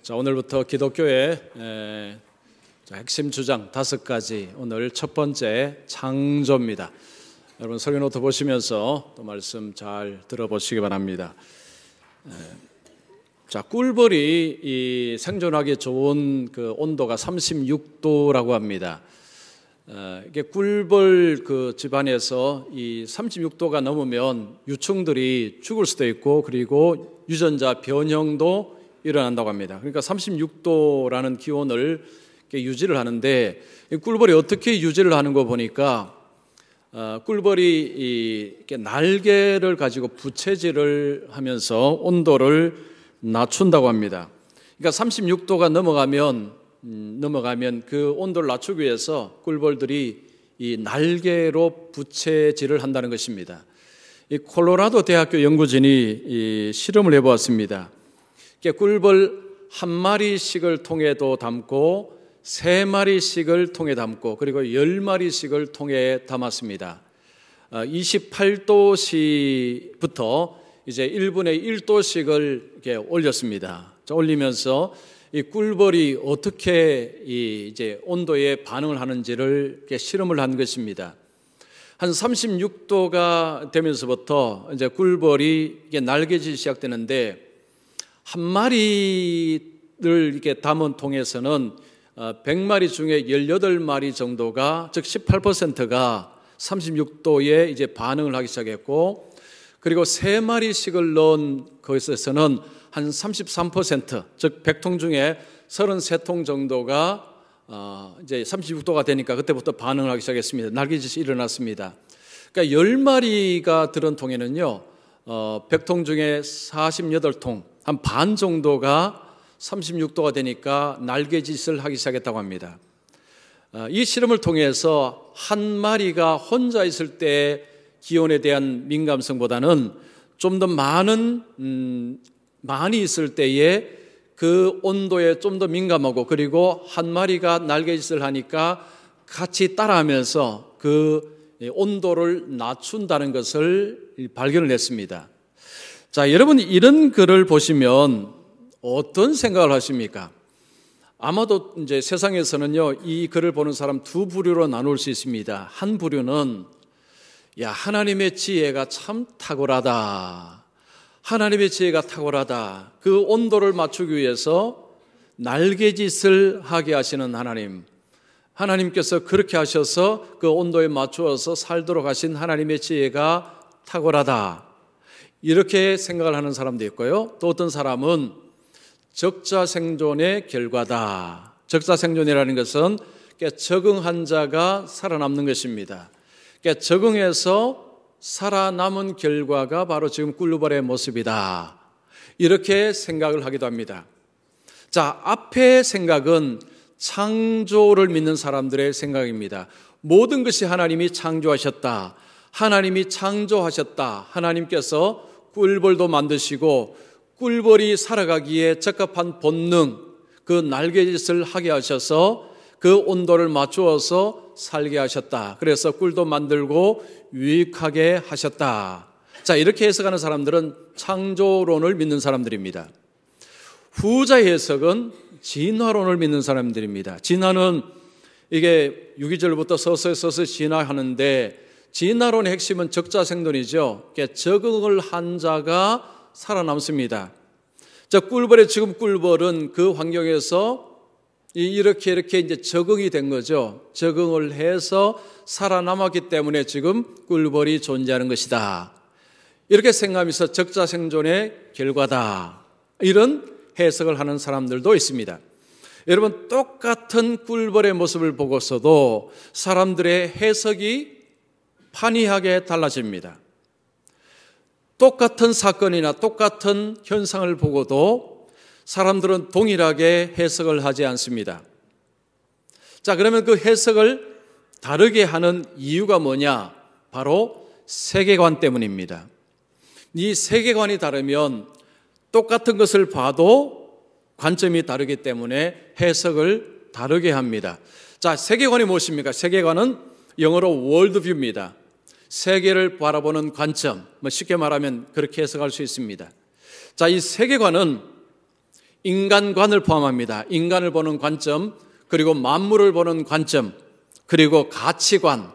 자, 오늘부터 기독교의 핵심 주장 5가지, 오늘 첫 번째 창조입니다. 여러분 설교노트 보시면서 또 말씀 잘 들어보시기 바랍니다. 자, 꿀벌이 이 생존하기 좋은 그 온도가 36도라고 합니다. 이게 꿀벌 그 집안에서 이 36도가 넘으면 유충들이 죽을 수도 있고, 그리고 유전자 변형도 일어난다고 합니다. 그러니까 36도라는 기온을 유지를 하는데, 이 꿀벌이 어떻게 유지를 하는 거 보니까 꿀벌이 이렇게 날개를 가지고 부채질을 하면서 온도를 낮춘다고 합니다. 그러니까 36도가 넘어가면 그 온도를 낮추기 위해서 꿀벌들이 이 날개로 부채질을 한다는 것입니다. 이 콜로라도 대학교 연구진이 이 실험을 해보았습니다. 꿀벌 한 마리씩을 통에도 담고 3마리씩을 통에 담고 그리고 10마리씩을 통에 담았습니다. 28도씨부터 이제 1분의 1도씩을 이렇게 올렸습니다. 올리면서 이 꿀벌이 어떻게 이제 온도에 반응을 하는지를 이렇게 실험을 한 것입니다. 한 36도가 되면서부터 이제 꿀벌이 이게 날개질이 시작되는데, 한 마리를 이렇게 담은 통에서는 100마리 중에 18마리 정도가, 즉 18%가 36도에 이제 반응을 하기 시작했고, 그리고 3마리씩을 넣은 것에서는 한 33%, 즉 100통 중에 33통 정도가 이제 36도가 되니까 그때부터 반응을 하기 시작했습니다. 날개짓이 일어났습니다. 그러니까 10마리가 들은 통에는요, 100통 중에 48통, 한 반 정도가 36도가 되니까 날개짓을 하기 시작했다고 합니다. 이 실험을 통해서 한 마리가 혼자 있을 때 기온에 대한 민감성보다는 좀 더 많이 있을 때에 그 온도에 좀 더 민감하고, 그리고 한 마리가 날개짓을 하니까 같이 따라하면서 그 온도를 낮춘다는 것을 발견을 했습니다. 자, 여러분 이런 글을 보시면 어떤 생각을 하십니까? 아마도 이제 세상에서는요, 이 글을 보는 사람 두 부류로 나눌 수 있습니다. 한 부류는, 야, 하나님의 지혜가 참 탁월하다. 하나님의 지혜가 탁월하다. 그 온도를 맞추기 위해서 날개짓을 하게 하시는 하나님. 하나님께서 그렇게 하셔서 그 온도에 맞추어서 살도록 하신 하나님의 지혜가 탁월하다. 이렇게 생각을 하는 사람도 있고요. 또 어떤 사람은 적자생존의 결과다. 적자생존이라는 것은 적응한 자가 살아남는 것입니다. 적응해서 살아남은 결과가 바로 지금 꿀벌의 모습이다. 이렇게 생각을 하기도 합니다. 자, 앞의 생각은 창조를 믿는 사람들의 생각입니다. 모든 것이 하나님이 창조하셨다. 하나님이 창조하셨다. 하나님께서 꿀벌도 만드시고 꿀벌이 살아가기에 적합한 본능, 그 날개짓을 하게 하셔서 그 온도를 맞추어서 살게 하셨다. 그래서 꿀도 만들고 유익하게 하셨다. 자, 이렇게 해석하는 사람들은 창조론을 믿는 사람들입니다. 후자 해석은 진화론을 믿는 사람들입니다. 진화는 이게 유기절부터 서서히 진화하는데, 진화론의 핵심은 적자생존이죠. 적응을 한 자가 살아남습니다. 자, 꿀벌의 지금 꿀벌은 그 환경에서 이렇게 이제 적응이 된 거죠. 적응을 해서 살아남았기 때문에 지금 꿀벌이 존재하는 것이다. 이렇게 생각하면서 적자생존의 결과다. 이런 해석을 하는 사람들도 있습니다. 여러분, 똑같은 꿀벌의 모습을 보고서도 사람들의 해석이 판이하게 달라집니다. 똑같은 사건이나 똑같은 현상을 보고도 사람들은 동일하게 해석을 하지 않습니다. 자, 그러면 그 해석을 다르게 하는 이유가 뭐냐? 바로 세계관 때문입니다. 이 세계관이 다르면 똑같은 것을 봐도 관점이 다르기 때문에 해석을 다르게 합니다. 자, 세계관이 무엇입니까? 세계관은 영어로 월드뷰입니다. 세계를 바라보는 관점, 쉽게 말하면 그렇게 해석할 수 있습니다. 자, 이 세계관은 인간관을 포함합니다. 인간을 보는 관점, 그리고 만물을 보는 관점, 그리고 가치관,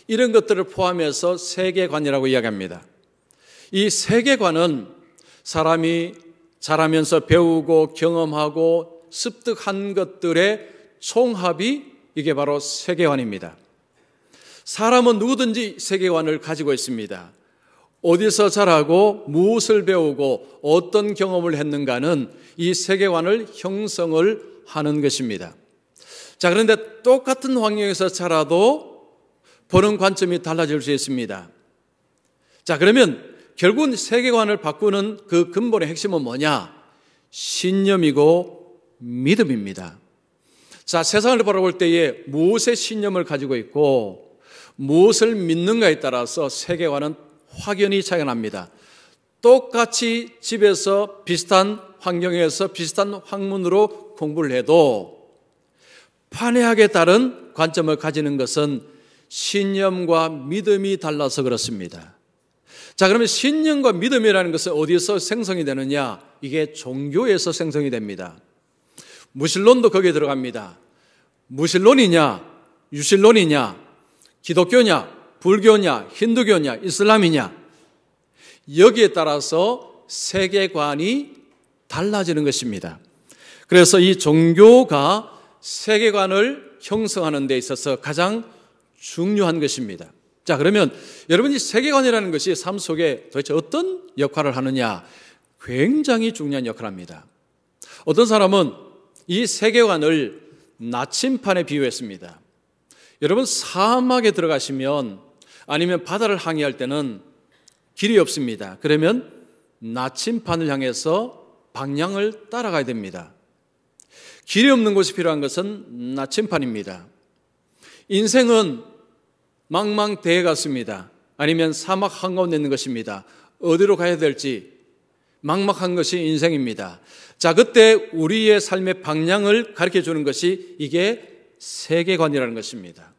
이런 것들을 포함해서 세계관이라고 이야기합니다. 이 세계관은 사람이 자라면서 배우고 경험하고 습득한 것들의 총합이 이게 바로 세계관입니다. 사람은 누구든지 세계관을 가지고 있습니다. 어디서 자라고 무엇을 배우고 어떤 경험을 했는가는 이 세계관을 형성을 하는 것입니다. 자, 그런데 똑같은 환경에서 자라도 보는 관점이 달라질 수 있습니다. 자, 그러면 결국은 세계관을 바꾸는 그 근본의 핵심은 뭐냐? 신념이고 믿음입니다. 자, 세상을 바라볼 때에 무엇의 신념을 가지고 있고 무엇을 믿는가에 따라서 세계관은 확연히 차이가 납니다. 똑같이 집에서 비슷한 환경에서 비슷한 학문으로 공부를 해도 판회학에 따른 관점을 가지는 것은 신념과 믿음이 달라서 그렇습니다. 자, 그러면 신념과 믿음이라는 것은 어디서 생성이 되느냐? 이게 종교에서 생성이 됩니다. 무신론도 거기에 들어갑니다. 무신론이냐, 유신론이냐, 기독교냐, 불교냐, 힌두교냐, 이슬람이냐, 여기에 따라서 세계관이 달라지는 것입니다. 그래서 이 종교가 세계관을 형성하는 데 있어서 가장 중요한 것입니다. 자, 그러면 여러분이 세계관이라는 것이 삶 속에 도대체 어떤 역할을 하느냐? 굉장히 중요한 역할을 합니다. 어떤 사람은 이 세계관을 나침판에 비유했습니다. 여러분, 사막에 들어가시면 아니면 바다를 항해할 때는 길이 없습니다. 그러면 나침판을 향해서 방향을 따라가야 됩니다. 길이 없는 곳이 필요한 것은 나침판입니다. 인생은 망망대해 같습니다. 아니면 사막 한가운데 있는 것입니다. 어디로 가야 될지 막막한 것이 인생입니다. 자, 그때 우리의 삶의 방향을 가르쳐 주는 것이 이게 세계관이라는 것입니다.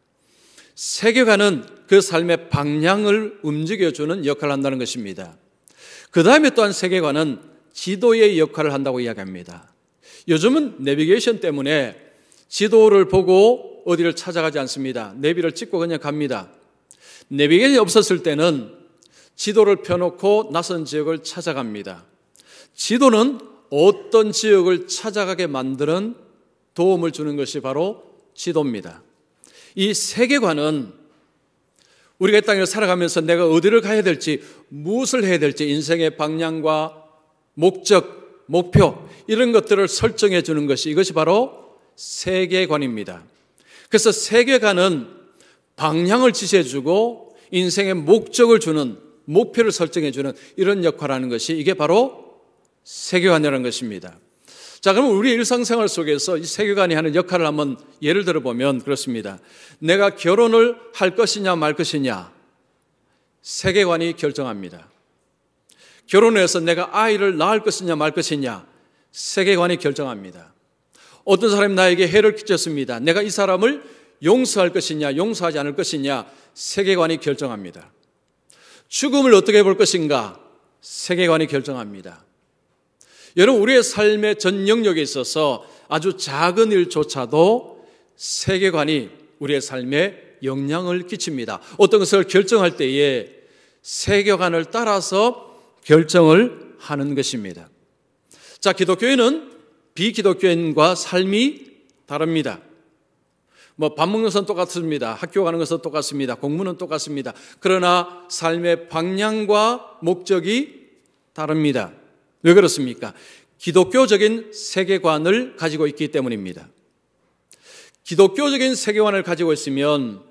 세계관은 그 삶의 방향을 움직여주는 역할을 한다는 것입니다. 그 다음에 또한 세계관은 지도의 역할을 한다고 이야기합니다. 요즘은 내비게이션 때문에 지도를 보고 어디를 찾아가지 않습니다. 내비를 찍고 그냥 갑니다. 내비게이션이 없었을 때는 지도를 펴놓고 낯선 지역을 찾아갑니다. 지도는 어떤 지역을 찾아가게 만드는 도움을 주는 것이 바로 지도입니다. 이 세계관은 우리가 이 땅을 살아가면서 내가 어디를 가야 될지, 무엇을 해야 될지, 인생의 방향과 목적, 목표, 이런 것들을 설정해 주는 것이, 이것이 바로 세계관입니다. 그래서 세계관은 방향을 지시해 주고 인생의 목적을 주는, 목표를 설정해 주는 이런 역할을 하는 것이 이게 바로 세계관이라는 것입니다. 자, 그럼 우리 일상생활 속에서 이 세계관이 하는 역할을 한번 예를 들어보면 그렇습니다. 내가 결혼을 할 것이냐 말 것이냐, 세계관이 결정합니다. 결혼을 해서 내가 아이를 낳을 것이냐 말 것이냐, 세계관이 결정합니다. 어떤 사람이 나에게 해를 끼쳤습니다. 내가 이 사람을 용서할 것이냐 용서하지 않을 것이냐, 세계관이 결정합니다. 죽음을 어떻게 볼 것인가, 세계관이 결정합니다. 여러분, 우리의 삶의 전 영역에 있어서 아주 작은 일조차도 세계관이 우리의 삶에 영향을 끼칩니다. 어떤 것을 결정할 때에 세계관을 따라서 결정을 하는 것입니다. 자, 기독교인은 비기독교인과 삶이 다릅니다. 밥 먹는 것은 똑같습니다. 학교 가는 것은 똑같습니다. 공부는 똑같습니다. 그러나 삶의 방향과 목적이 다릅니다. 왜 그렇습니까? 기독교적인 세계관을 가지고 있기 때문입니다. 기독교적인 세계관을 가지고 있으면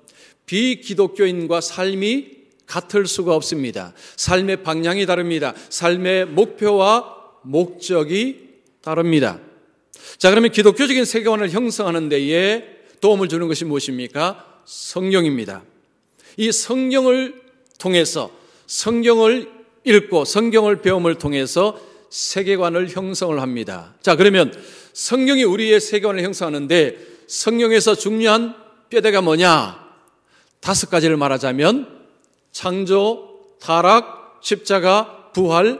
비기독교인과 삶이 같을 수가 없습니다. 삶의 방향이 다릅니다. 삶의 목표와 목적이 다릅니다. 자, 그러면 기독교적인 세계관을 형성하는 데에 도움을 주는 것이 무엇입니까? 성경입니다. 이 성경을 통해서, 성경을 읽고 성경을 배움을 통해서 세계관을 형성을 합니다. 자, 그러면 성경이 우리의 세계관을 형성하는데 성경에서 중요한 뼈대가 뭐냐? 5가지를 말하자면 창조, 타락, 십자가, 부활,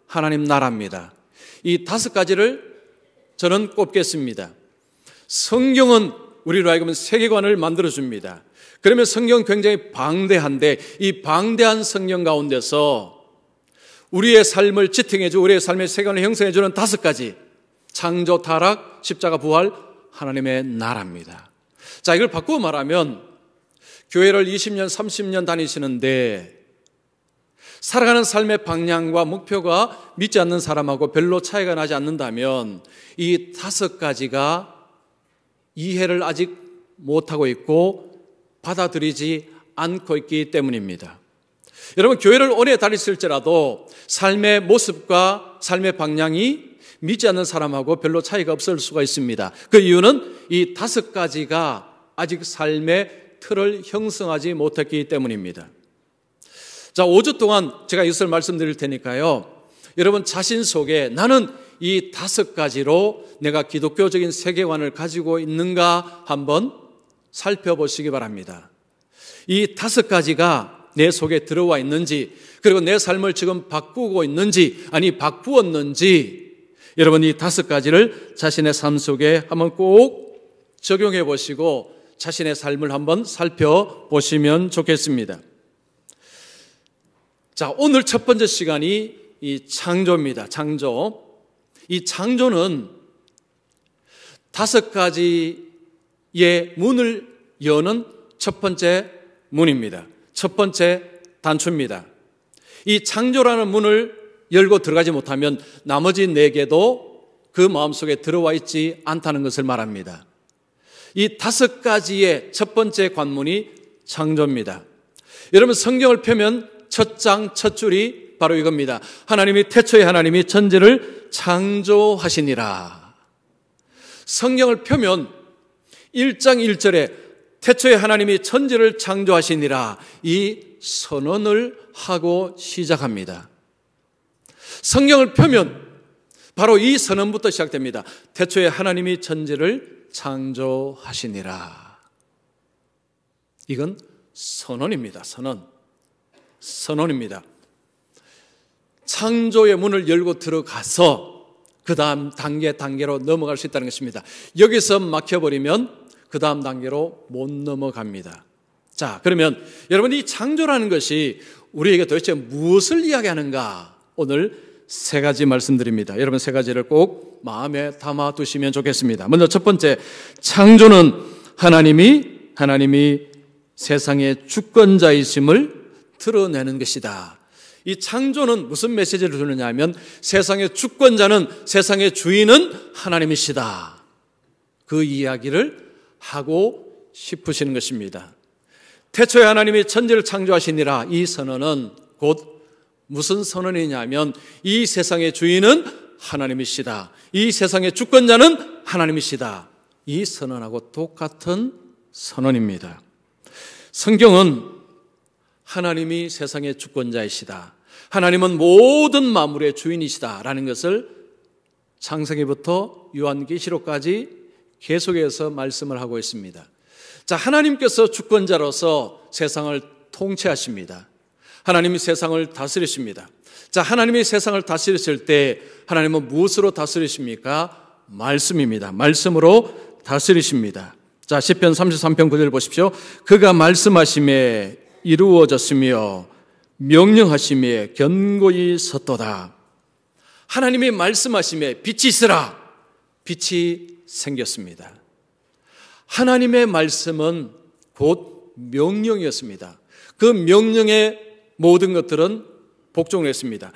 하나님 나라입니다. 이 5가지를 저는 꼽겠습니다. 성경은 우리로 하여금 세계관을 만들어줍니다. 그러면 성경은 굉장히 방대한데 이 방대한 성경 가운데서 우리의 삶을 지탱해주고 우리의 삶의 세계관을 형성해주는 5가지 창조, 타락, 십자가, 부활, 하나님의 나라입니다. 자, 이걸 바꾸어 말하면 교회를 20년, 30년 다니시는데 살아가는 삶의 방향과 목표가 믿지 않는 사람하고 별로 차이가 나지 않는다면 이 5가지가 이해를 아직 못하고 있고 받아들이지 않고 있기 때문입니다. 여러분, 교회를 오래 다니실지라도 삶의 모습과 삶의 방향이 믿지 않는 사람하고 별로 차이가 없을 수가 있습니다. 그 이유는 이 5가지가 아직 삶의 틀을 형성하지 못했기 때문입니다. 자, 5주 동안 제가 이것을 말씀드릴 테니까요, 여러분 자신 속에 나는 이 5가지로 내가 기독교적인 세계관을 가지고 있는가 한번 살펴보시기 바랍니다. 이 5가지가 내 속에 들어와 있는지, 그리고 내 삶을 지금 바꾸고 있는지, 아니 바꾸었는지, 여러분 이 5가지를 자신의 삶 속에 한번 꼭 적용해 보시고 자신의 삶을 한번 살펴보시면 좋겠습니다. 자, 오늘 첫 번째 시간이 이 창조입니다. 창조. 이 창조는 5가지의 문을 여는 첫 번째 문입니다. 첫 번째 단추입니다. 이 창조라는 문을 열고 들어가지 못하면 나머지 4개도 그 마음속에 들어와 있지 않다는 것을 말합니다. 이 5가지의 첫 번째 관문이 창조입니다. 여러분 성경을 펴면 첫 장 첫 줄이 바로 이겁니다. 하나님이 태초에 하나님이 천지를 창조하시니라. 성경을 펴면 1장 1절에 태초에 하나님이 천지를 창조하시니라 이 선언을 하고 시작합니다. 성경을 펴면 바로 이 선언부터 시작됩니다. 태초에 하나님이 천지를 창조하시니라. 이건 선언입니다. 선언입니다. 창조의 문을 열고 들어가서 그 다음 단계로 넘어갈 수 있다는 것입니다. 여기서 막혀버리면 그 다음 단계로 못 넘어갑니다. 자, 그러면 여러분 이 창조라는 것이 우리에게 도대체 무엇을 이야기하는가? 오늘 3가지 말씀드립니다. 여러분 3가지를 꼭 마음에 담아 두시면 좋겠습니다. 먼저 첫 번째, 창조는 하나님이 세상의 주권자이심을 드러내는 것이다. 이 창조는 무슨 메시지를 주느냐 하면 세상의 주권자는, 세상의 주인은 하나님이시다. 그 이야기를 하고 싶으시는 것입니다. 태초에 하나님이 천지를 창조하시니라 이 선언은 곧 무슨 선언이냐면 이 세상의 주인은 하나님이시다. 이 세상의 주권자는 하나님이시다. 이 선언하고 똑같은 선언입니다. 성경은 하나님이 세상의 주권자이시다. 하나님은 모든 만물의 주인이시다라는 것을 창세기부터 요한계시록까지 계속해서 말씀을 하고 있습니다. 자, 하나님께서 주권자로서 세상을 통치하십니다. 하나님이 세상을 다스리십니다. 자, 하나님이 세상을 다스리실 때 하나님은 무엇으로 다스리십니까? 말씀입니다. 말씀으로 다스리십니다. 자, 시편 33편 9절 보십시오. 그가 말씀하심에 이루어졌으며 명령하심에 견고히 섰도다. 하나님이 말씀하심에 빛이 있으라. 빛이 생겼습니다. 하나님의 말씀은 곧 명령이었습니다. 그 명령의 모든 것들은 복종을 했습니다.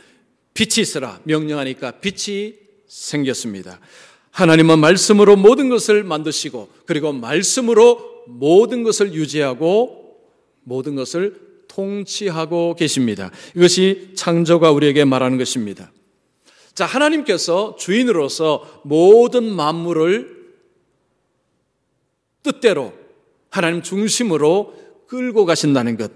빛이 있으라 명령하니까 빛이 생겼습니다. 하나님은 말씀으로 모든 것을 만드시고 그리고 말씀으로 모든 것을 유지하고 모든 것을 통치하고 계십니다. 이것이 창조가 우리에게 말하는 것입니다. 자, 하나님께서 주인으로서 모든 만물을 뜻대로 하나님 중심으로 끌고 가신다는 것.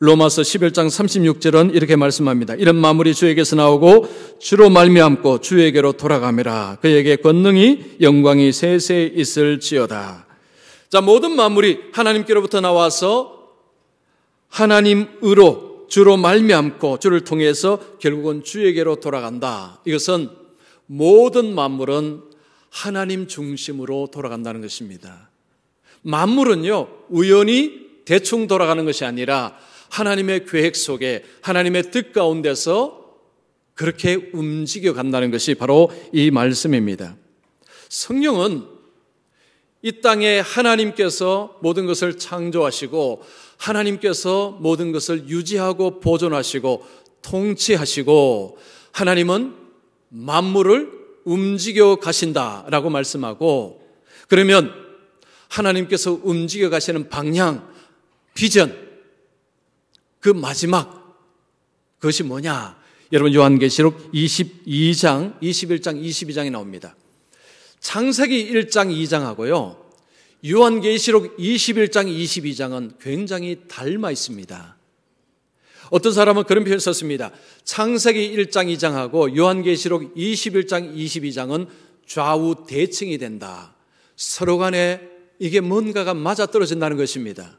로마서 11장 36절은 이렇게 말씀합니다. 이런 만물이 주에게서 나오고 주로 말미암고 주에게로 돌아가매라. 그에게 권능이 영광이 세세 있을지어다. 자, 모든 만물이 하나님께로부터 나와서 하나님으로 주로 말미암고 주를 통해서 결국은 주에게로 돌아간다. 이것은 모든 만물은 하나님 중심으로 돌아간다는 것입니다. 만물은요, 우연히 대충 돌아가는 것이 아니라 하나님의 계획 속에, 하나님의 뜻 가운데서 그렇게 움직여 간다는 것이 바로 이 말씀입니다. 성령은 이 땅에 하나님께서 모든 것을 창조하시고 하나님께서 모든 것을 유지하고 보존하시고 통치하시고 하나님은 만물을 움직여 가신다라고 말씀하고, 그러면 하나님께서 움직여 가시는 방향, 비전, 그 마지막, 그것이 뭐냐? 여러분, 요한계시록 22장, 21장, 22장이 나옵니다. 창세기 1장, 2장하고요, 요한계시록 21장, 22장은 굉장히 닮아 있습니다. 어떤 사람은 그런 표현을 썼습니다. 창세기 1장, 2장하고 요한계시록 21장, 22장은 좌우 대칭이 된다. 서로 간에 이게 뭔가가 맞아떨어진다는 것입니다.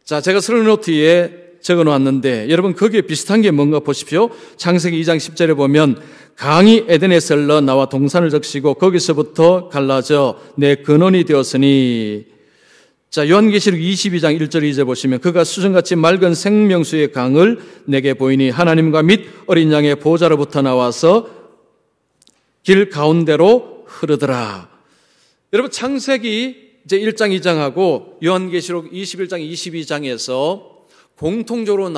자, 제가 슬로노트에 적어놓았는데 여러분 거기에 비슷한 게 뭔가 보십시오. 창세기 2장 10절에 보면 강이 에덴에서 흘러 나와 동산을 적시고 거기서부터 갈라져 내 근원이 되었으니, 자, 요한계시록 22장 1절 2절 보시면 그가 수정같이 맑은 생명수의 강을 내게 보이니 하나님과 및 어린 양의 보좌로부터 나와서 길 가운데로 흐르더라. 여러분, 창세기 이제 1장 2장하고 요한계시록 21장 22장에서 공통적으로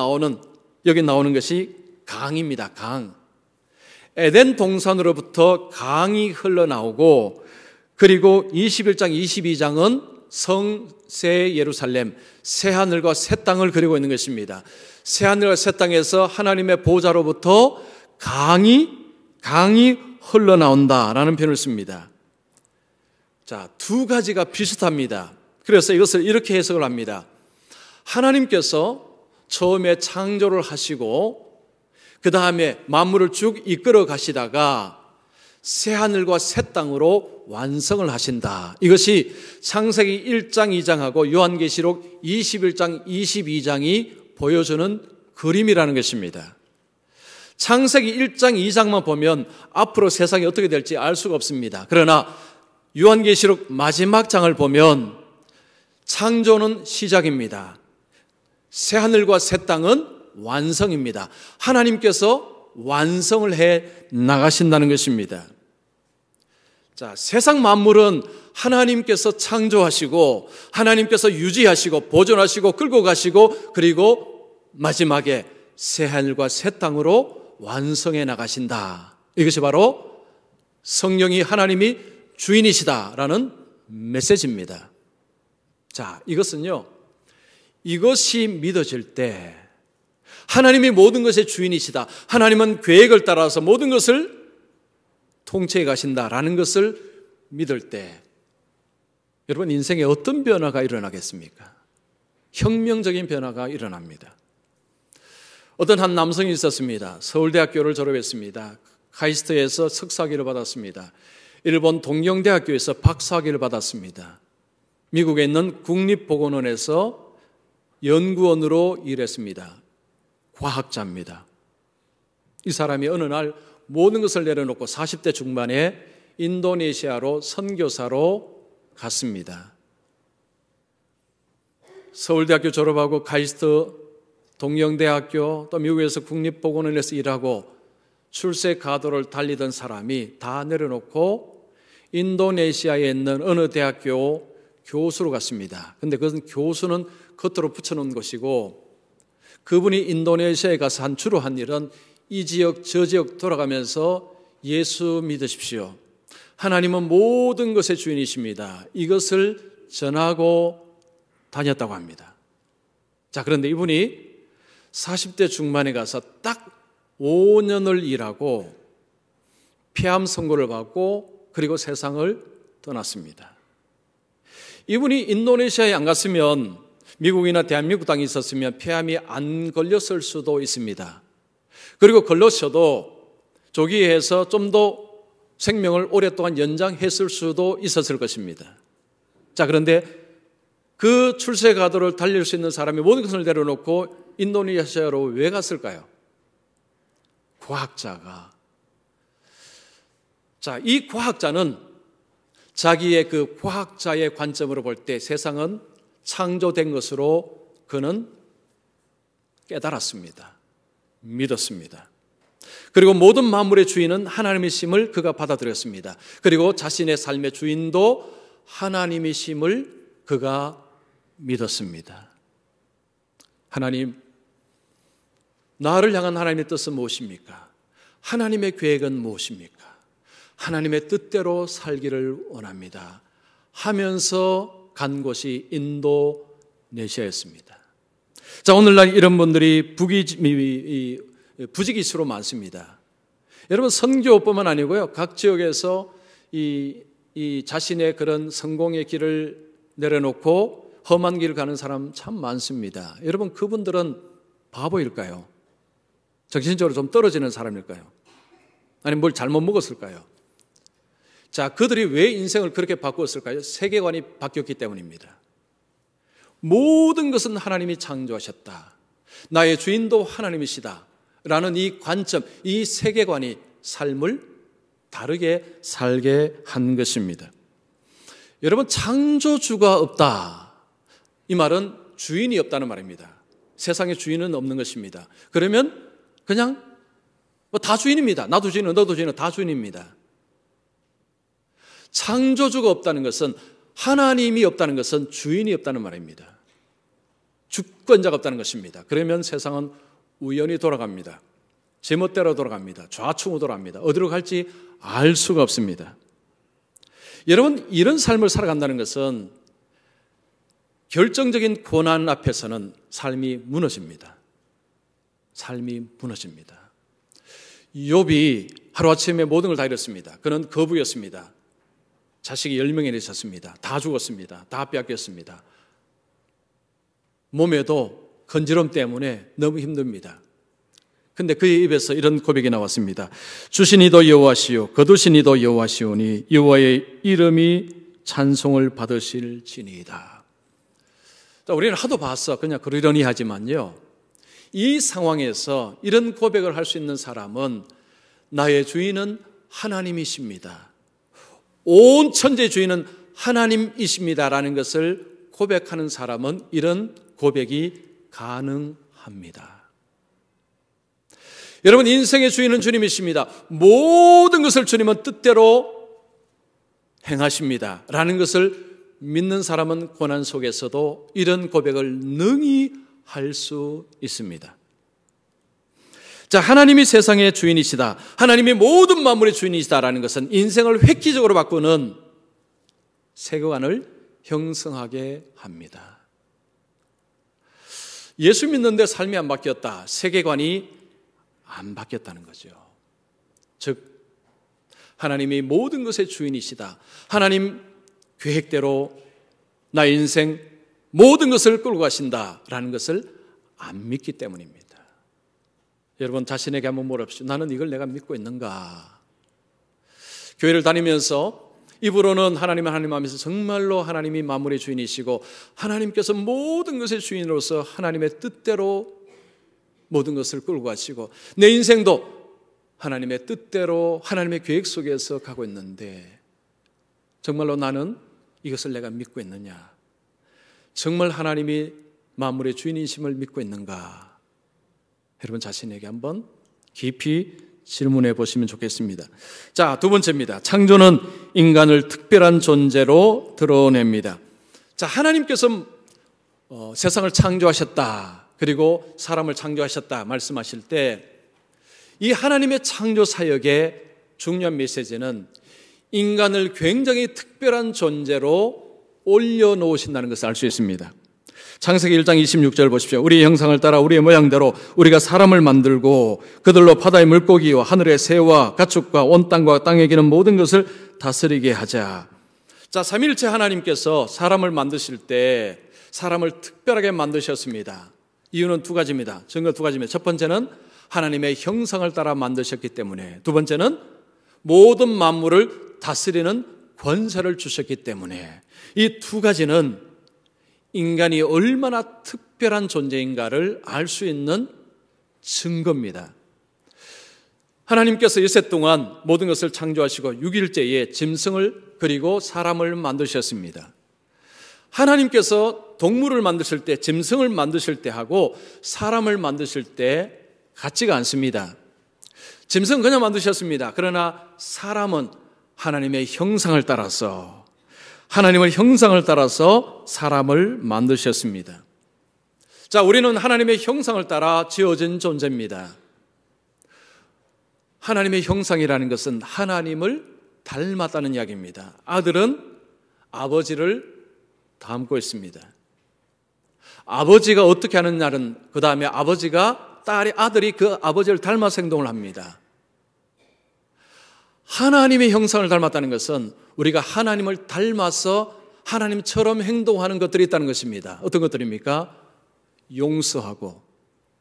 여기 나오는 것이 강입니다. 강. 에덴 동산으로부터 강이 흘러나오고, 그리고 21장 22장은 새 예루살렘, 새 하늘과 새 땅을 그리고 있는 것입니다. 새 하늘과 새 땅에서 하나님의 보좌로부터 강이 흘러나온다라는 표현을 씁니다. 자, 두 가지가 비슷합니다. 그래서 이것을 이렇게 해석을 합니다. 하나님께서 처음에 창조를 하시고 그 다음에 만물을 쭉 이끌어 가시다가 새 하늘과 새 땅으로 완성을 하신다. 이것이 창세기 1장 2장하고 요한계시록 21장 22장이 보여주는 그림이라는 것입니다. 창세기 1장 2장만 보면 앞으로 세상이 어떻게 될지 알 수가 없습니다. 그러나 요한계시록 마지막 장을 보면 창조는 시작입니다. 새 하늘과 새 땅은 완성입니다. 하나님께서 완성을 해 나가신다는 것입니다. 자, 세상 만물은 하나님께서 창조하시고 하나님께서 유지하시고 보존하시고 끌고 가시고 그리고 마지막에 새 하늘과 새 땅으로 완성해 나가신다. 이것이 바로 성령이 하나님이 주인이시다라는 메시지입니다. 자, 이것은요, 이것이 믿어질 때 하나님이 모든 것의 주인이시다, 하나님은 계획을 따라서 모든 것을 통치해 가신다라는 것을 믿을 때 여러분 인생에 어떤 변화가 일어나겠습니까? 혁명적인 변화가 일어납니다. 어떤 한 남성이 있었습니다. 서울대학교를 졸업했습니다. 카이스트에서 석사학위를 받았습니다. 일본 동경대학교에서 박사학위를 받았습니다. 미국에 있는 국립보건원에서 연구원으로 일했습니다. 과학자입니다. 이 사람이 어느 날 모든 것을 내려놓고 40대 중반에 인도네시아로 선교사로 갔습니다. 서울대학교 졸업하고 카이스트 동경대학교 또 미국에서 국립보건원에서 일하고 출세 가도를 달리던 사람이 다 내려놓고 인도네시아에 있는 어느 대학교 교수로 갔습니다. 그런데 그것은 교수는 겉으로 붙여놓은 것이고 그분이 인도네시아에 가서 주로 한 일은 이 지역 저 지역 돌아가면서 예수 믿으십시오, 하나님은 모든 것의 주인이십니다, 이것을 전하고 다녔다고 합니다. 자, 그런데 이분이 40대 중반에 가서 딱 5년을 일하고 폐암 선고를 받고 그리고 세상을 떠났습니다. 이분이 인도네시아에 안 갔으면, 미국이나 대한민국 땅에 있었으면 폐암이 안 걸렸을 수도 있습니다. 그리고 걸렸어도 조기에서 좀 더 생명을 오랫동안 연장했을 수도 있었을 것입니다. 자, 그런데 그 출세 가도를 달릴 수 있는 사람이 모든 것을 내려놓고 인도네시아로 왜 갔을까요? 과학자가 자, 이 과학자는 자기의 그 과학자의 관점으로 볼 때 세상은 창조된 것으로 그는 깨달았습니다. 믿었습니다. 그리고 모든 만물의 주인은 하나님이심을 그가 받아들였습니다. 그리고 자신의 삶의 주인도 하나님이심을 그가 믿었습니다. 하나님, 나를 향한 하나님의 뜻은 무엇입니까? 하나님의 계획은 무엇입니까? 하나님의 뜻대로 살기를 원합니다 하면서 간 곳이 인도네시아였습니다. 자, 오늘날 이런 분들이 부지기수로 많습니다. 여러분, 선교뿐만 아니고요, 각 지역에서 이 자신의 그런 성공의 길을 내려놓고 험한 길을 가는 사람 참 많습니다. 여러분, 그분들은 바보일까요? 정신적으로 좀 떨어지는 사람일까요? 아니면 뭘 잘못 먹었을까요? 자, 그들이 왜 인생을 그렇게 바꾸었을까요? 세계관이 바뀌었기 때문입니다. 모든 것은 하나님이 창조하셨다. 나의 주인도 하나님이시다. 라는 이 관점, 이 세계관이 삶을 다르게 살게 한 것입니다. 여러분, 창조주가 없다. 이 말은 주인이 없다는 말입니다. 세상에 주인은 없는 것입니다. 그러면 그냥 다 주인입니다. 나도 주인은 너도 주인은 다 주인입니다. 창조주가 없다는 것은, 하나님이 없다는 것은 주인이 없다는 말입니다. 주권자가 없다는 것입니다. 그러면 세상은 우연히 돌아갑니다. 제멋대로 돌아갑니다. 좌충우돌 돌아갑니다. 어디로 갈지 알 수가 없습니다. 여러분, 이런 삶을 살아간다는 것은 결정적인 고난 앞에서는 삶이 무너집니다. 삶이 무너집니다. 욥이 하루아침에 모든 걸 다 잃었습니다. 그는 거부였습니다. 자식이 10명이나 있었습니다. 다 죽었습니다. 다 빼앗겼습니다. 몸에도 건지럼 때문에 너무 힘듭니다. 근데 그의 입에서 이런 고백이 나왔습니다. 주신 이도 여호와시요 거두신 이도 여호와시오니 여호와의 이름이 찬송을 받으실지니이다. 우리는 하도 봐서 그냥 그러려니 하지만요, 이 상황에서 이런 고백을 할 수 있는 사람은 나의 주인은 하나님이십니다. 온 천지의 주인은 하나님이십니다라는 것을 고백하는 사람은 이런 고백이 가능합니다. 여러분, 인생의 주인은 주님이십니다. 모든 것을 주님은 뜻대로 행하십니다 라는 것을 믿는 사람은 고난 속에서도 이런 고백을 능히 할 수 있습니다. 자, 하나님이 세상의 주인이시다, 하나님이 모든 만물의 주인이시다라는 것은 인생을 획기적으로 바꾸는 세계관을 형성하게 합니다. 예수 믿는데 삶이 안 바뀌었다, 세계관이 안 바뀌었다는 거죠. 즉, 하나님이 모든 것의 주인이시다, 하나님 계획대로 나의 인생 모든 것을 끌고 가신다라는 것을 안 믿기 때문입니다. 여러분, 자신에게 한번 물어보십시오. 나는 이걸 내가 믿고 있는가? 교회를 다니면서 입으로는 하나님 하면서 정말로 하나님이 만물의 주인이시고 하나님께서 모든 것의 주인으로서 하나님의 뜻대로 모든 것을 끌고 가시고 내 인생도 하나님의 뜻대로 하나님의 계획 속에서 가고 있는데, 정말로 나는 이것을 내가 믿고 있느냐? 정말 하나님이 만물의 주인이심을 믿고 있는가? 여러분, 자신에게 한번 깊이 질문해 보시면 좋겠습니다. 자, 두 번째입니다. 창조는 인간을 특별한 존재로 드러냅니다. 자, 하나님께서 세상을 창조하셨다, 그리고 사람을 창조하셨다 말씀하실 때 이 하나님의 창조 사역의 중요한 메시지는 인간을 굉장히 특별한 존재로 올려놓으신다는 것을 알 수 있습니다. 창세기 1장 26절 보십시오. 우리의 형상을 따라 우리의 모양대로 우리가 사람을 만들고 그들로 바다의 물고기와 하늘의 새와 가축과 온 땅과 땅에 기는 모든 것을 다스리게 하자. 자, 삼위일체 하나님께서 사람을 만드실 때 사람을 특별하게 만드셨습니다. 이유는 두 가지입니다. 증거 두 가지입니다. 첫 번째는 하나님의 형상을 따라 만드셨기 때문에, 두 번째는 모든 만물을 다스리는 권세를 주셨기 때문에, 이 두 가지는 인간이 얼마나 특별한 존재인가를 알 수 있는 증거입니다. 하나님께서 엿새 동안 모든 것을 창조하시고 6일째에 짐승을 그리고 사람을 만드셨습니다. 하나님께서 동물을 만드실 때, 짐승을 만드실 때 하고 사람을 만드실 때 같지가 않습니다. 짐승은 그냥 만드셨습니다. 그러나 사람은 하나님의 형상을 따라서, 하나님의 형상을 따라서 사람을 만드셨습니다. 자, 우리는 하나님의 형상을 따라 지어진 존재입니다. 하나님의 형상이라는 것은 하나님을 닮았다는 이야기입니다. 아들은 아버지를 닮고 있습니다. 아버지가 어떻게 하느냐는 그 다음에 아들이 그 아버지를 닮아서 행동을 합니다. 하나님의 형상을 닮았다는 것은 우리가 하나님을 닮아서 하나님처럼 행동하는 것들이 있다는 것입니다. 어떤 것들입니까? 용서하고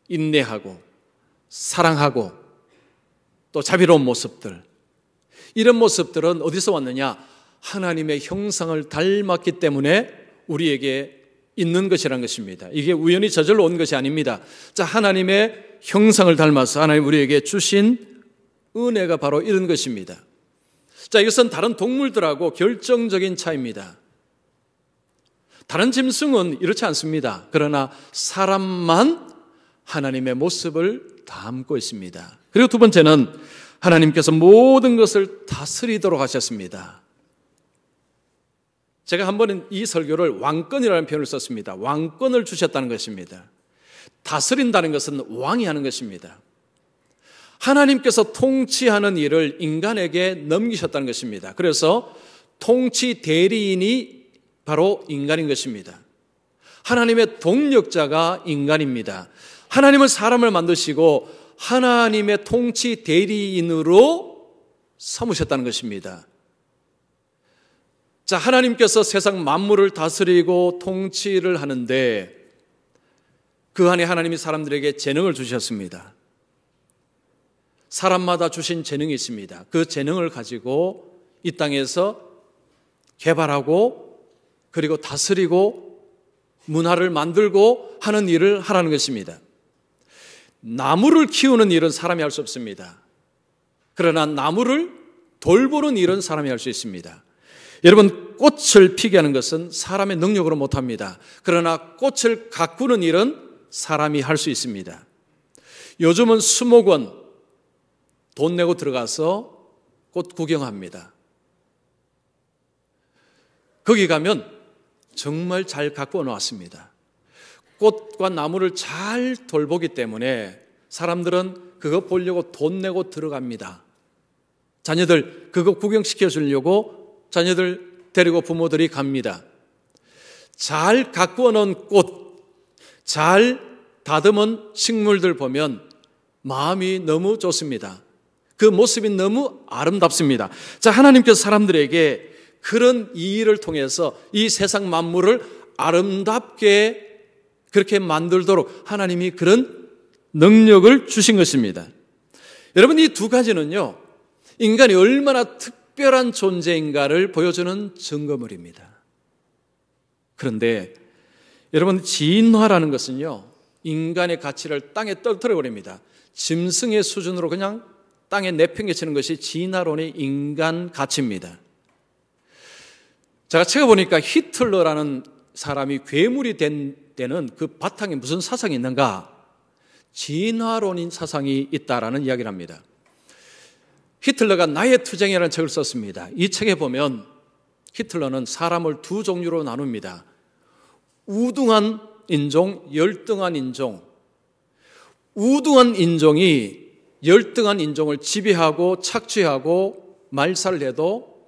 인내하고 사랑하고 또 자비로운 모습들, 이런 모습들은 어디서 왔느냐? 하나님의 형상을 닮았기 때문에 우리에게 있는 것이라는 것입니다. 이게 우연히 저절로 온 것이 아닙니다. 자, 하나님의 형상을 닮아서 하나님 우리에게 주신 은혜가 바로 이런 것입니다. 자, 이것은 다른 동물들하고 결정적인 차이입니다. 다른 짐승은 이렇지 않습니다. 그러나 사람만 하나님의 모습을 담고 있습니다. 그리고 두 번째는 하나님께서 모든 것을 다스리도록 하셨습니다. 제가 한 번은 이 설교를 왕권이라는 표현을 썼습니다. 왕권을 주셨다는 것입니다. 다스린다는 것은 왕이 하는 것입니다. 하나님께서 통치하는 일을 인간에게 넘기셨다는 것입니다. 그래서 통치 대리인이 바로 인간인 것입니다. 하나님의 동력자가 인간입니다. 하나님은 사람을 만드시고 하나님의 통치 대리인으로 삼으셨다는 것입니다. 자, 하나님께서 세상 만물을 다스리고 통치를 하는데 그 안에 하나님이 사람들에게 재능을 주셨습니다. 사람마다 주신 재능이 있습니다. 그 재능을 가지고 이 땅에서 개발하고 그리고 다스리고 문화를 만들고 하는 일을 하라는 것입니다. 나무를 키우는 일은 사람이 할 수 없습니다. 그러나 나무를 돌보는 일은 사람이 할 수 있습니다. 여러분, 꽃을 피게 하는 것은 사람의 능력으로 못합니다. 그러나 꽃을 가꾸는 일은 사람이 할 수 있습니다. 요즘은 수목원 돈 내고 들어가서 꽃 구경합니다. 거기 가면 정말 잘 가꾸어 놓았습니다. 꽃과 나무를 잘 돌보기 때문에 사람들은 그거 보려고 돈 내고 들어갑니다. 자녀들 그거 구경시켜 주려고 자녀들 데리고 부모들이 갑니다. 잘 가꾸어 놓은 꽃, 잘 다듬은 식물들 보면 마음이 너무 좋습니다. 그 모습이 너무 아름답습니다. 자, 하나님께서 사람들에게 그런 일을 통해서 이 세상 만물을 아름답게 그렇게 만들도록 하나님이 그런 능력을 주신 것입니다. 여러분, 이 두 가지는요, 인간이 얼마나 특별한 존재인가를 보여주는 증거물입니다. 그런데 여러분, 진화라는 것은요, 인간의 가치를 땅에 떨어뜨려 버립니다. 짐승의 수준으로 그냥 땅에 내팽개치는 것이 진화론의 인간 가치입니다. 제가 책을 보니까 히틀러라는 사람이 괴물이 된 때는 그 바탕에 무슨 사상이 있는가? 진화론인 사상이 있다라는 이야기를 합니다. 히틀러가 나의 투쟁이라는 책을 썼습니다. 이 책에 보면 히틀러는 사람을 두 종류로 나눕니다. 우등한 인종, 열등한 인종. 우등한 인종이 열등한 인종을 지배하고 착취하고 말살을 해도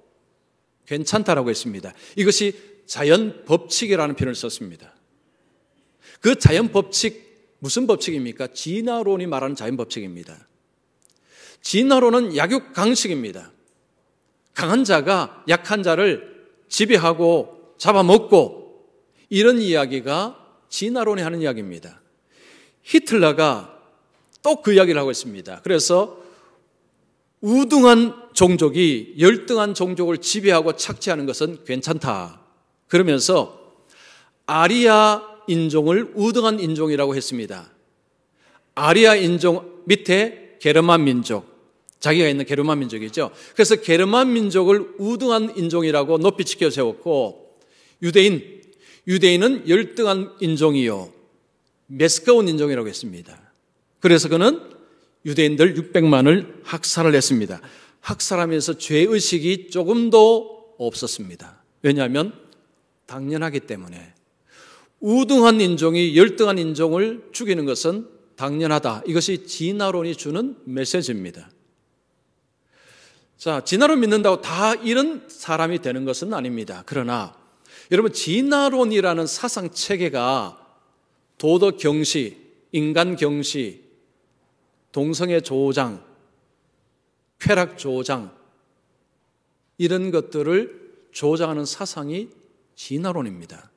괜찮다라고 했습니다. 이것이 자연 법칙이라는 표현을 썼습니다. 그 자연 법칙, 무슨 법칙입니까? 진화론이 말하는 자연 법칙입니다. 진화론은 약육강식입니다. 강한 자가 약한 자를 지배하고 잡아먹고 이런 이야기가 진화론이 하는 이야기입니다. 히틀러가 또 그 이야기를 하고 있습니다. 그래서 우등한 종족이 열등한 종족을 지배하고 착취하는 것은 괜찮다. 그러면서 아리아 인종을 우등한 인종이라고 했습니다. 아리아 인종 밑에 게르만 민족, 자기가 있는 게르만 민족이죠. 그래서 게르만 민족을 우등한 인종이라고 높이 치켜 세웠고, 유대인은 열등한 인종이요 메스꺼운 인종이라고 했습니다. 그래서 그는 유대인들 600만을 학살을 했습니다. 학살하면서 죄의식이 조금도 없었습니다. 왜냐하면 당연하기 때문에. 우등한 인종이 열등한 인종을 죽이는 것은 당연하다. 이것이 진화론이 주는 메시지입니다. 자, 진화론 믿는다고 다 이런 사람이 되는 것은 아닙니다. 그러나 여러분, 진화론이라는 사상 체계가 도덕 경시, 인간 경시, 동성애 조장, 쾌락 조장, 이런 것들을 조장하는 사상이 진화론입니다.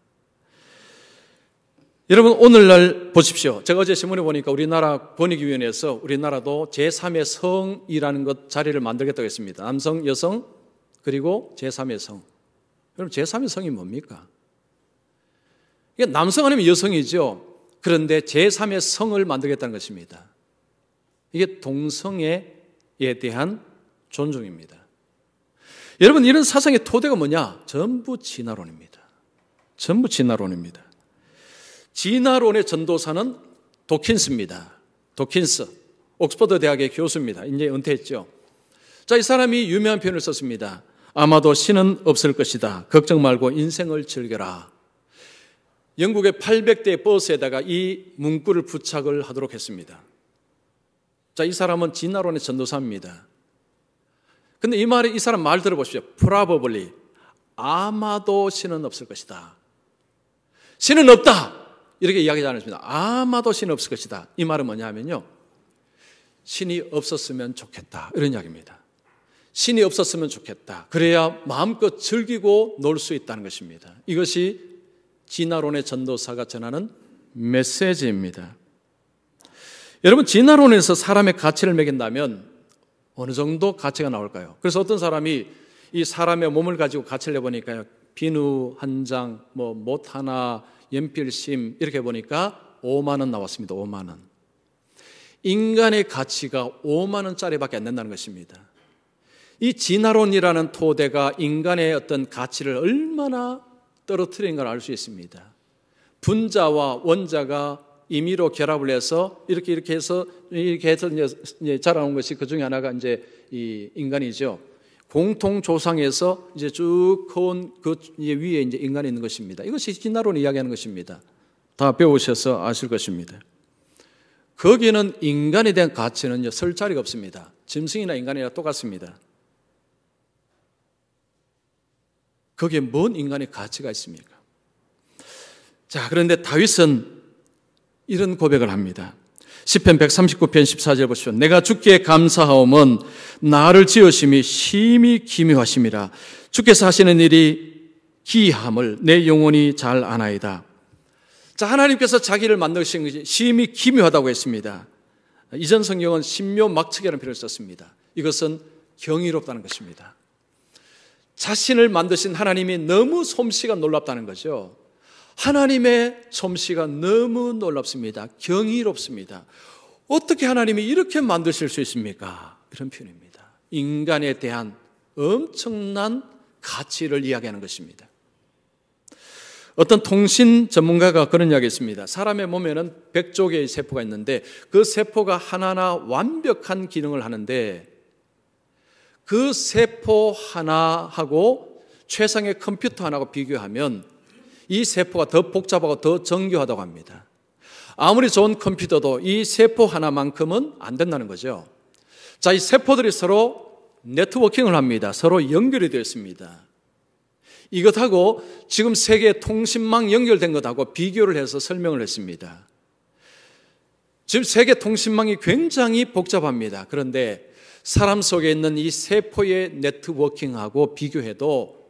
여러분, 오늘날 보십시오. 제가 어제 신문에 보니까 우리나라 권익위원회에서 우리나라도 제3의 성이라는 것 자리를 만들겠다고 했습니다. 남성, 여성, 그리고 제3의 성. 여러분, 제3의 성이 뭡니까? 이게 남성 아니면 여성이죠. 그런데 제3의 성을 만들겠다는 것입니다. 이게 동성애에 대한 존중입니다. 여러분, 이런 사상의 토대가 뭐냐? 전부 진화론입니다. 전부 진화론입니다. 진화론의 전도사는 도킨스입니다. 도킨스, 옥스퍼드 대학의 교수입니다. 이제 은퇴했죠. 자, 이 사람이 유명한 표현을 썼습니다. 아마도 신은 없을 것이다. 걱정 말고 인생을 즐겨라. 영국의 800대 버스에다가 이 문구를 부착을 하도록 했습니다. 자, 이 사람은 진화론의 전도사입니다. 근데 이 사람 말 들어보십시오. probably, 아마도 신은 없을 것이다. 신은 없다. 이렇게 이야기하지 않습니다. 아마도 신은 없을 것이다. 이 말은 뭐냐 하면요, 신이 없었으면 좋겠다, 이런 이야기입니다. 신이 없었으면 좋겠다. 그래야 마음껏 즐기고 놀 수 있다는 것입니다. 이것이 진화론의 전도사가 전하는 메시지입니다. 여러분, 진화론에서 사람의 가치를 매긴다면 어느 정도 가치가 나올까요? 그래서 어떤 사람이 이 사람의 몸을 가지고 가치를 내보니까요, 비누 한 장, 못 하나, 연필심 이렇게 보니까 5만 원 나왔습니다. 5만 원. 인간의 가치가 5만 원짜리밖에 안 된다는 것입니다. 이 진화론이라는 토대가 인간의 어떤 가치를 얼마나 떨어뜨린 걸 알 수 있습니다. 분자와 원자가 임의로 결합을 해서 이렇게 해서 이제 자라온 것이 그 중에 하나가 이제 이 인간이죠. 공통 조상에서 이제 쭉 커온 그 위에 이제 인간이 있는 것입니다. 이것이 진화론이 이야기하는 것입니다. 다 배우셔서 아실 것입니다. 거기에는 인간에 대한 가치는 설 자리가 없습니다. 짐승이나 인간이나 똑같습니다. 거기에 뭔 인간의 가치가 있습니까? 자, 그런데 다윗은 이런 고백을 합니다. 시편 139편 14절 보시오. 내가 주께 감사하오면 나를 지으심이 심히 기묘하심이라. 주께서 하시는 일이 기이함을 내 영혼이 잘 아나이다. 자, 하나님께서 자기를 만드신 것이 심히 기묘하다고 했습니다. 이전 성경은 신묘막측이라는 표현을 썼습니다. 이것은 경이롭다는 것입니다. 자신을 만드신 하나님이 너무 솜씨가 놀랍다는 거죠. 하나님의 솜씨가 너무 놀랍습니다. 경이롭습니다. 어떻게 하나님이 이렇게 만드실 수 있습니까? 이런 표현입니다. 인간에 대한 엄청난 가치를 이야기하는 것입니다. 어떤 통신 전문가가 그런 이야기 했습니다. 사람의 몸에는 100조 개의 세포가 있는데 그 세포가 하나하나 완벽한 기능을 하는데 그 세포 하나하고 최상의 컴퓨터 하나하고 비교하면 이 세포가 더 복잡하고 더 정교하다고 합니다. 아무리 좋은 컴퓨터도 이 세포 하나만큼은 안 된다는 거죠. 자, 이 세포들이 서로 네트워킹을 합니다. 서로 연결이 되어 있습니다. 이것하고 지금 세계 통신망 연결된 것하고 비교를 해서 설명을 했습니다. 지금 세계 통신망이 굉장히 복잡합니다. 그런데 사람 속에 있는 이 세포의 네트워킹하고 비교해도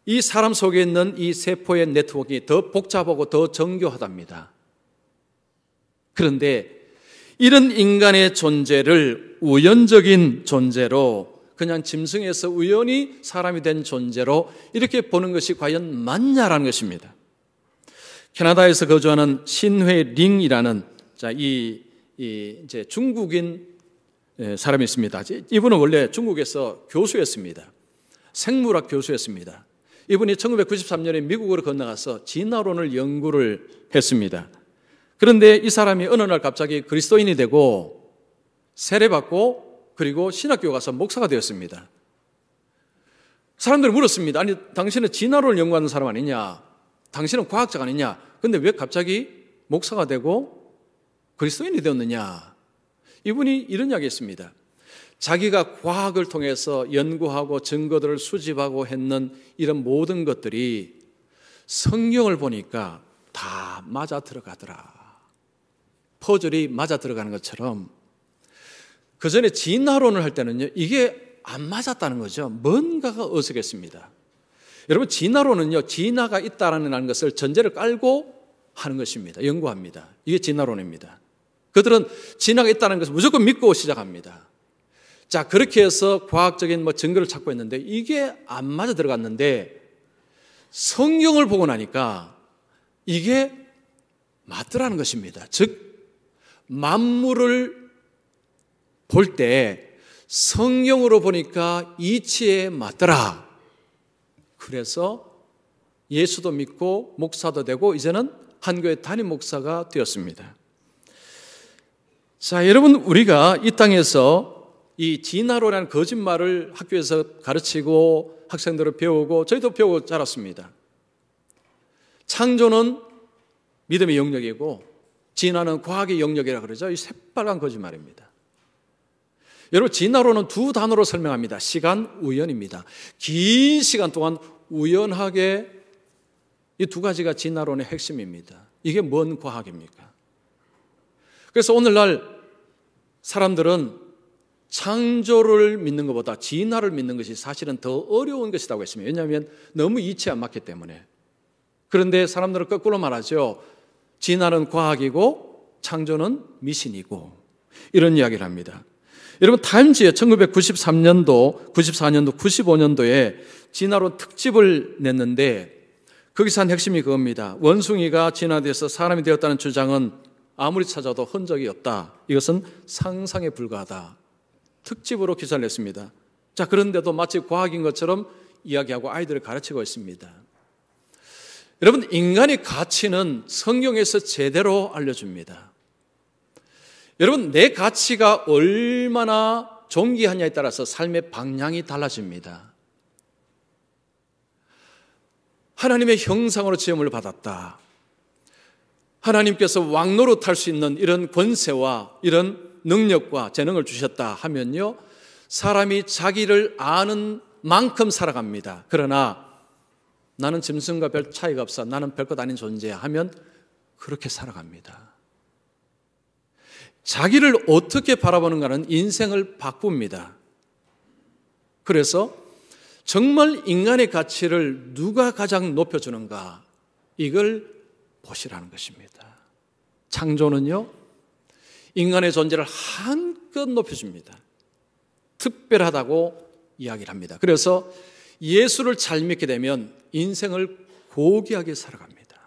이 사람 속에 있는 이 세포의 네트워킹이 더 복잡하고 더 정교하답니다. 그런데 이런 인간의 존재를 우연적인 존재로, 그냥 짐승에서 우연히 사람이 된 존재로 이렇게 보는 것이 과연 맞냐라는 것입니다. 캐나다에서 거주하는 신회 링이라는 이제 중국인 사람이 있습니다. 이분은 원래 중국에서 교수였습니다. 생물학 교수였습니다. 이분이 1993년에 미국으로 건너가서 진화론을 연구를 했습니다. 그런데 이 사람이 어느 날 갑자기 그리스도인이 되고 세례받고 그리고 신학교 가서 목사가 되었습니다. 사람들이 물었습니다. 아니, 당신은 진화론을 연구하는 사람 아니냐? 당신은 과학자가 아니냐? 근데 왜 갑자기 목사가 되고 그리스도인이 되었느냐? 이분이 이런 이야기했습니다. 자기가 과학을 통해서 연구하고 증거들을 수집하고 했는 이런 모든 것들이 성경을 보니까 다 맞아 들어가더라. 퍼즐이 맞아 들어가는 것처럼 그 전에 진화론을 할 때는요, 이게 안 맞았다는 거죠. 뭔가가 어색했습니다. 여러분, 진화론은요, 진화가 있다라는 것을 전제를 깔고 하는 것입니다. 연구합니다. 이게 진화론입니다. 그들은 진화가 있다는 것을 무조건 믿고 시작합니다. 자, 그렇게 해서 과학적인 증거를 찾고 있는데 이게 안 맞아 들어갔는데 성경을 보고 나니까 이게 맞더라는 것입니다. 즉, 만물을 볼 때 성경으로 보니까 이치에 맞더라. 그래서 예수도 믿고 목사도 되고 이제는 한 교회 담임 목사가 되었습니다. 자, 여러분, 우리가 이 땅에서 이 진화론이라는 거짓말을 학교에서 가르치고 학생들을 배우고 저희도 배우고 자랐습니다. 창조는 믿음의 영역이고 진화는 과학의 영역이라 그러죠. 이 새빨간 거짓말입니다. 여러분, 진화론은 두 단어로 설명합니다. 시간, 우연입니다. 긴 시간 동안 우연하게 이 두 가지가 진화론의 핵심입니다. 이게 뭔 과학입니까? 그래서 오늘날 사람들은 창조를 믿는 것보다 진화를 믿는 것이 사실은 더 어려운 것이라고 했습니다. 왜냐하면 너무 이치에 안 맞기 때문에. 그런데 사람들은 거꾸로 말하죠. 진화는 과학이고 창조는 미신이고 이런 이야기를 합니다. 여러분, 타임즈에 1993년도, 94년도, 95년도에 진화론 특집을 냈는데 거기서 한 핵심이 그겁니다. 원숭이가 진화돼서 사람이 되었다는 주장은 아무리 찾아도 흔적이 없다. 이것은 상상에 불과하다. 특집으로 기사를 냈습니다. 자, 그런데도 마치 과학인 것처럼 이야기하고 아이들을 가르치고 있습니다. 여러분, 인간의 가치는 성경에서 제대로 알려줍니다. 여러분, 내 가치가 얼마나 존귀하냐에 따라서 삶의 방향이 달라집니다. 하나님의 형상으로 지음을 받았다. 하나님께서 왕노릇할 수 있는 이런 권세와 이런 능력과 재능을 주셨다 하면요, 사람이 자기를 아는 만큼 살아갑니다. 그러나 나는 짐승과 별 차이가 없어, 나는 별것 아닌 존재야 하면 그렇게 살아갑니다. 자기를 어떻게 바라보는가는 인생을 바꿉니다. 그래서 정말 인간의 가치를 누가 가장 높여주는가, 이걸 보시라는 것입니다. 창조는요, 인간의 존재를 한껏 높여줍니다. 특별하다고 이야기를 합니다. 그래서 예수를 잘 믿게 되면 인생을 고귀하게 살아갑니다.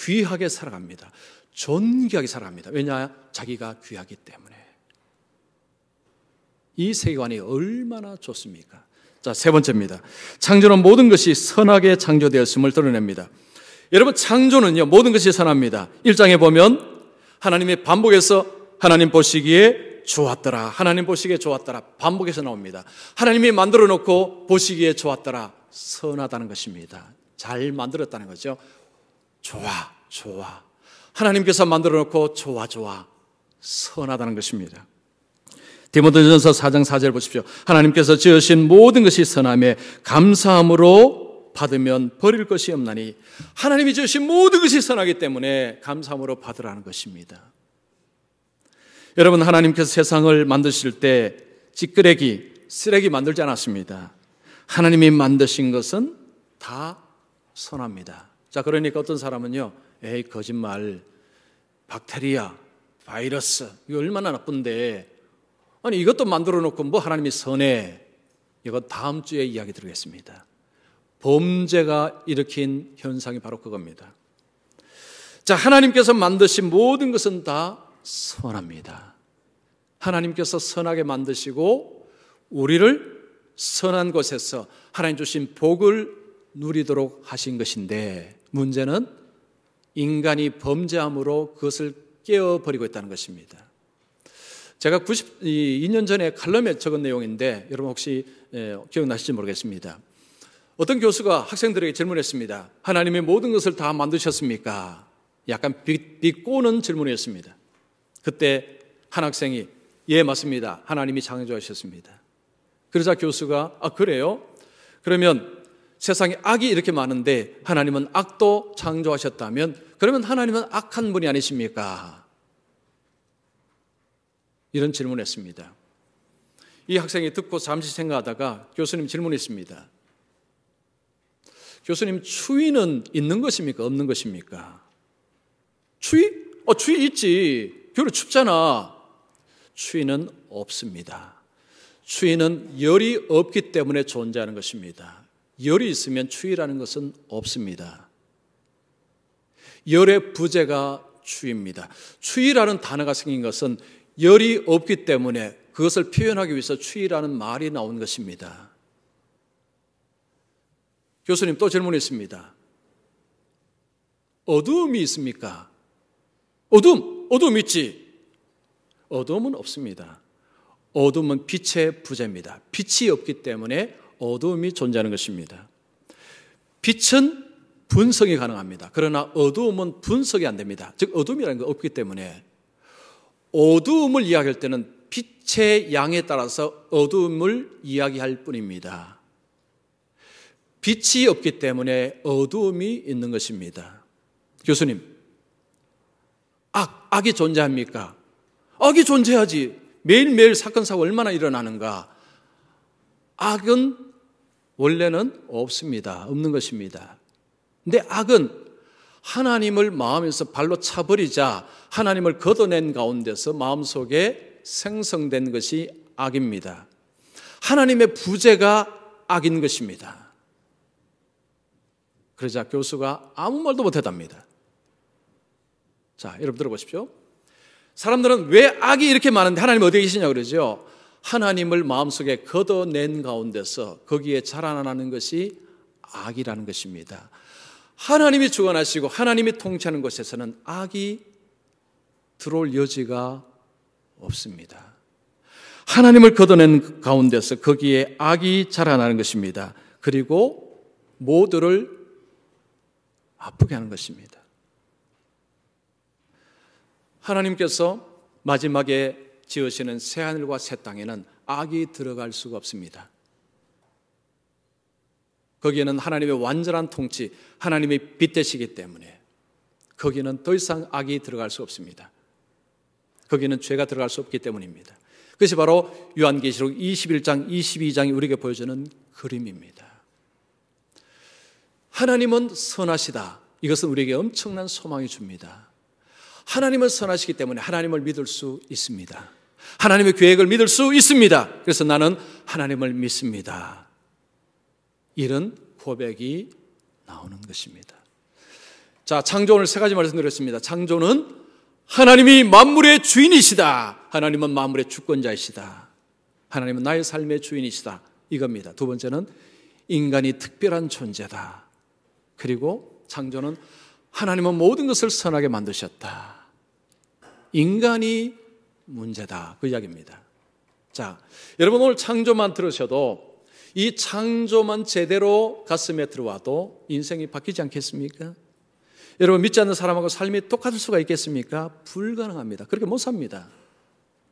귀하게 살아갑니다. 존귀하게 살아갑니다. 왜냐? 자기가 귀하기 때문에. 이 세계관이 얼마나 좋습니까? 자, 세 번째입니다. 창조는 모든 것이 선하게 창조되었음을 드러냅니다. 여러분, 창조는요, 모든 것이 선합니다. 1장에 보면 하나님이 반복해서 하나님 보시기에 좋았더라, 하나님 보시기에 좋았더라, 반복해서 나옵니다. 하나님이 만들어 놓고 보시기에 좋았더라, 선하다는 것입니다. 잘 만들었다는 거죠. 좋아, 좋아. 하나님께서 만들어 놓고 좋아, 좋아, 선하다는 것입니다. 디모데전서 4장 4절 보십시오. 하나님께서 지으신 모든 것이 선함에 감사함으로 받으면 버릴 것이 없나니, 하나님이 지으신 모든 것이 선하기 때문에 감사함으로 받으라는 것입니다. 여러분, 하나님께서 세상을 만드실 때 찌끄레기, 쓰레기 만들지 않았습니다. 하나님이 만드신 것은 다 선합니다. 자, 그러니까 어떤 사람은요, 에이, 거짓말, 박테리아, 바이러스, 이거 얼마나 나쁜데, 아니 이것도 만들어 놓고 뭐 하나님이 선해. 이거 다음 주에 이야기 드리겠습니다. 범죄가 일으킨 현상이 바로 그겁니다. 자, 하나님께서 만드신 모든 것은 다 선합니다. 하나님께서 선하게 만드시고 우리를 선한 곳에서 하나님 주신 복을 누리도록 하신 것인데, 문제는 인간이 범죄함으로 그것을 깨어버리고 있다는 것입니다. 제가 92년 전에 칼럼에 적은 내용인데 여러분 혹시 기억나실지 모르겠습니다. 어떤 교수가 학생들에게 질문했습니다. 하나님의 모든 것을 다 만드셨습니까? 약간 비꼬는 질문이었습니다. 그때 한 학생이 예, 맞습니다. 하나님이 창조하셨습니다. 그러자 교수가 그래요? 그러면 세상에 악이 이렇게 많은데 하나님은 악도 창조하셨다면 그러면 하나님은 악한 분이 아니십니까? 이런 질문을 했습니다. 이 학생이 듣고 잠시 생각하다가 교수님 질문했습니다. 교수님, 추위는 있는 것입니까? 없는 것입니까? 추위? 추위 있지. 겨울에 춥잖아. 추위는 없습니다. 추위는 열이 없기 때문에 존재하는 것입니다. 열이 있으면 추위라는 것은 없습니다. 열의 부재가 추위입니다. 추위라는 단어가 생긴 것은 열이 없기 때문에 그것을 표현하기 위해서 추위라는 말이 나온 것입니다. 교수님 또 질문했습니다. 어두움이 있습니까? 어두움 있지. 어두움은 없습니다. 어두움은 빛의 부재입니다. 빛이 없기 때문에 어두움이 존재하는 것입니다. 빛은 분석이 가능합니다. 그러나 어두움은 분석이 안 됩니다. 즉 어두움이라는 게 없기 때문에 어두움을 이야기할 때는 빛의 양에 따라서 어두움을 이야기할 뿐입니다. 빛이 없기 때문에 어두움이 있는 것입니다. 교수님, 악이 존재합니까? 악이 존재하지. 매일매일 사건 사고 얼마나 일어나는가. 악은 원래는 없습니다. 없는 것입니다. 근데 악은 하나님을 마음에서 발로 차버리자 하나님을 걷어낸 가운데서 마음속에 생성된 것이 악입니다. 하나님의 부재가 악인 것입니다. 그러자 교수가 아무 말도 못했답니다. 자, 여러분 들어보십시오. 사람들은 왜 악이 이렇게 많은데 하나님 어디에 계시냐고 그러죠. 하나님을 마음속에 걷어낸 가운데서 거기에 자라나는 것이 악이라는 것입니다. 하나님이 주관하시고 하나님이 통치하는 곳에서는 악이 들어올 여지가 없습니다. 하나님을 걷어낸 가운데서 거기에 악이 자라나는 것입니다. 그리고 모두를 아프게 하는 것입니다. 하나님께서 마지막에 지으시는 새하늘과 새 땅에는 악이 들어갈 수가 없습니다. 거기에는 하나님의 완전한 통치, 하나님의 빛 되시기 때문에 거기는 더 이상 악이 들어갈 수 없습니다. 거기는 죄가 들어갈 수 없기 때문입니다. 그것이 바로 요한계시록 21장, 22장이 우리에게 보여주는 그림입니다. 하나님은 선하시다. 이것은 우리에게 엄청난 소망이 줍니다. 하나님은 선하시기 때문에 하나님을 믿을 수 있습니다. 하나님의 계획을 믿을 수 있습니다. 그래서 나는 하나님을 믿습니다. 이런 고백이 나오는 것입니다. 자, 창조 오늘 세 가지 말씀드렸습니다. 창조는 하나님이 만물의 주인이시다. 하나님은 만물의 주권자이시다. 하나님은 나의 삶의 주인이시다. 이겁니다. 두 번째는 인간이 특별한 존재다. 그리고 창조는 하나님은 모든 것을 선하게 만드셨다. 인간이 문제다. 그 이야기입니다. 자, 여러분 오늘 창조만 들으셔도 이 창조만 제대로 가슴에 들어와도 인생이 바뀌지 않겠습니까? 여러분 믿지 않는 사람하고 삶이 똑같을 수가 있겠습니까? 불가능합니다. 그렇게 못 삽니다.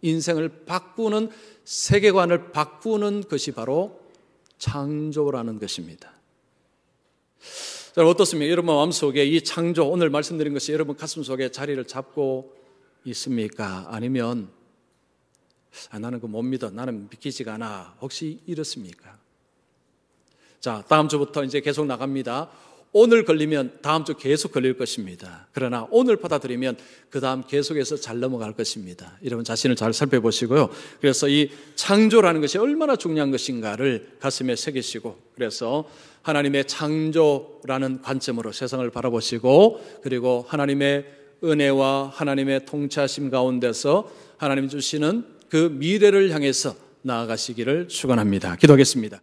인생을 바꾸는, 세계관을 바꾸는 것이 바로 창조라는 것입니다. 자, 어떻습니까? 여러분 마음속에 이 창조, 오늘 말씀드린 것이 여러분 가슴속에 자리를 잡고 있습니까? 아니면 나는 그거 못 믿어, 나는 믿기지가 않아, 혹시 이렇습니까? 자, 다음 주부터 이제 계속 나갑니다. 오늘 걸리면 다음 주 계속 걸릴 것입니다. 그러나 오늘 받아들이면 그 다음 계속해서 잘 넘어갈 것입니다. 여러분 자신을 잘 살펴보시고요. 그래서 이 창조라는 것이 얼마나 중요한 것인가를 가슴에 새기시고, 그래서 하나님의 창조라는 관점으로 세상을 바라보시고, 그리고 하나님의 은혜와 하나님의 통치하심 가운데서 하나님 주시는 그 미래를 향해서 나아가시기를 축원합니다. 기도하겠습니다.